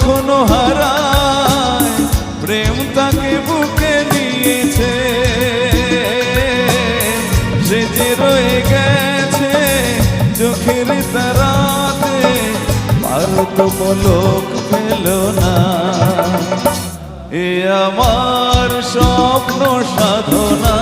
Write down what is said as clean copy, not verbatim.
কখনো হারায়, প্রেম তাকে বুকে নিয়েছে। সে যে রয়ে গেছে চোখের তারাতে, ভারত পলক ফেল না। এ আমার স্বপ্ন সাধনা।